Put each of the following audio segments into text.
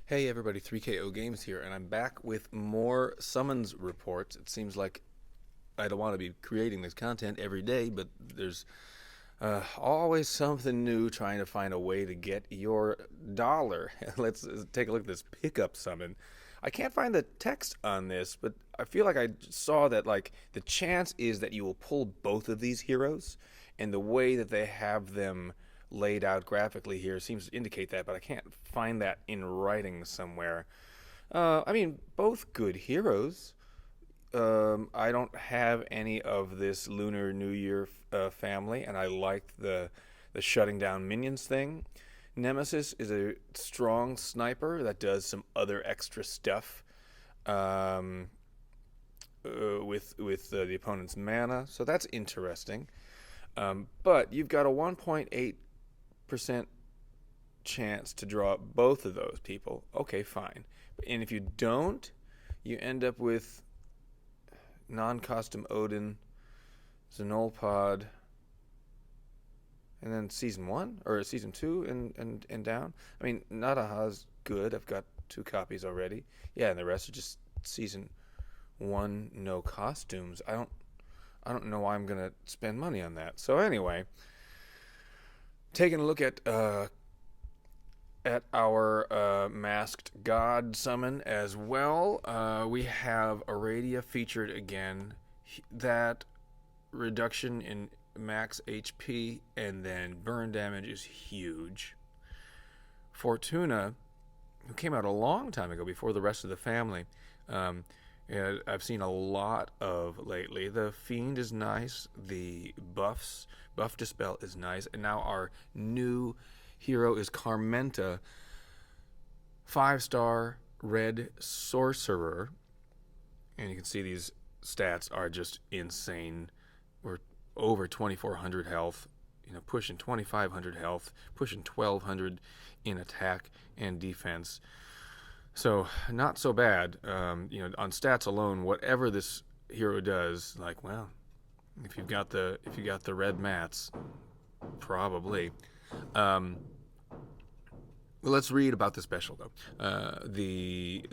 Hey everybody, 3KO Games here, and I'm back with more summons reports. It seems like I don't want to be creating this content every day, but there's always something new trying to find a way to get your dollar. Let's take a look at this pickup summon. I can't find the text on this, but I feel like I saw that like the chance is that you will pull both of these heroes, and the way that they have them laid out graphically here seems to indicate that, but I can't find that in writing somewhere. I mean, both good heroes. I don't have any of this Lunar New Year family, and I like the shutting down minions thing. Nemesis is a strong sniper that does some other extra stuff um, with the opponent's mana, so that's interesting. But you've got a 1.8% chance to draw both of those people. Okay, fine. And if you don't, you end up with non-custom Odin, Xenolpod, and then season 1 or season 2 and down. I mean, Nadaha's good. I've got 2 copies already. Yeah, and the rest are just season 1 no costumes. I don't know why I'm gonna spend money on that. So anyway, taking a look at our masked god summon as well. We have Aradia featured again. That reduction in max HP and then burn damage is huge. Fortuna, who came out a long time ago before the rest of the family, I've seen a lot of lately. The Fiend is nice. The buff Dispel is nice. And now our new hero is Carmenta, 5-star red sorcerer. And you can see these stats are just insane. We're over 2,400 health, pushing 2,500 health, pushing 1,200 in attack and defense. So not so bad. On stats alone, whatever this hero does, if you've got the red mats, probably. Let's read about the special though. The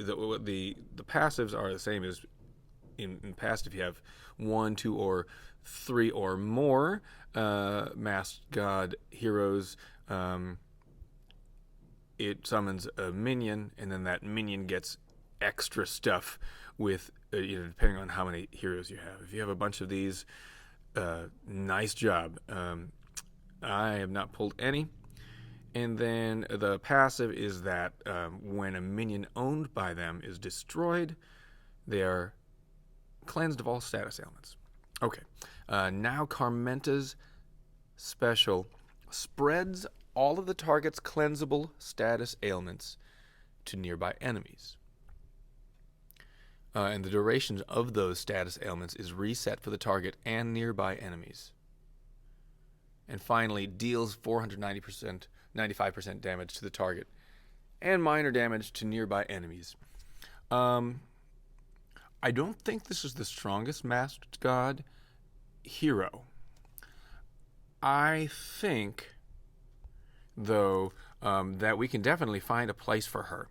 passives are the same as in past. If you have 1, 2, or 3 or more masked god heroes, it summons a minion, and then that minion gets extra stuff with, depending on how many heroes you have. If you have a bunch of these, nice job. I have not pulled any. And then the passive is that when a minion owned by them is destroyed, they are cleansed of all status ailments. Okay, now Carmenta's special spreads all of the target's cleansable status ailments to nearby enemies. And the duration of those status ailments is reset for the target and nearby enemies. And finally, deals 95% damage to the target and minor damage to nearby enemies. I don't think this is the strongest masked god hero. I think, though, that we can definitely find a place for her.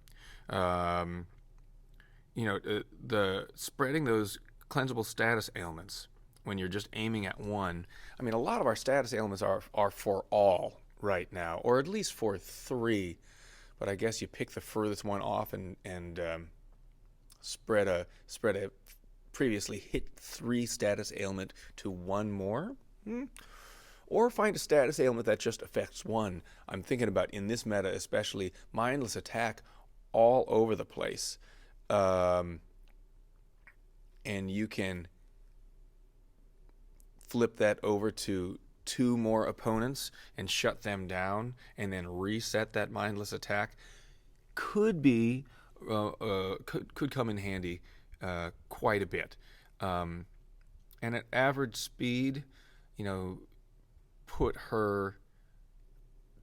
The spreading those cleansable status ailments when you're just aiming at one. I mean, a lot of our status ailments are for all right now, or at least for 3. But I guess you pick the furthest one off and spread a previously hit 3 status ailment to 1 more. Or find a status ailment that just affects 1. I'm thinking about, in this meta especially, mindless attack all over the place. And you can flip that over to 2 more opponents and shut them down and then reset that mindless attack. Could come in handy quite a bit. And at average speed, put her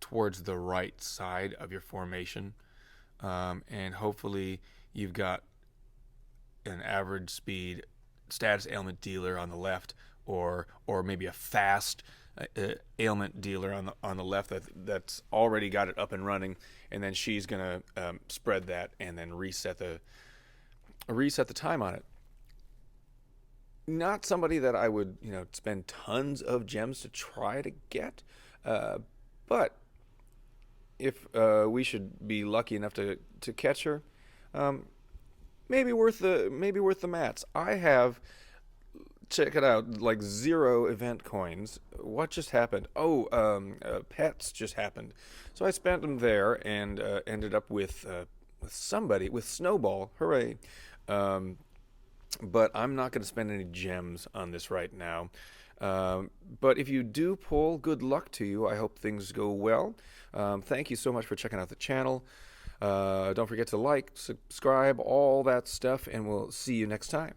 towards the right side of your formation, and hopefully you've got an average speed status ailment dealer on the left, or maybe a fast ailment dealer on the left that's already got it up and running, and then she's gonna spread that and then reset the time on it. Not somebody that I would, spend tons of gems to try to get, but if we should be lucky enough to catch her, um, maybe worth the mats. I have, check it out, like 0 event coins. What just happened? Oh, pets just happened. So I spent them there and ended up with somebody with Snowball. Hooray! Um, but I'm not going to spend any gems on this right now. But if you do pull, good luck to you. I hope things go well. Thank you so much for checking out the channel. Don't forget to like, subscribe, all that stuff, and we'll see you next time.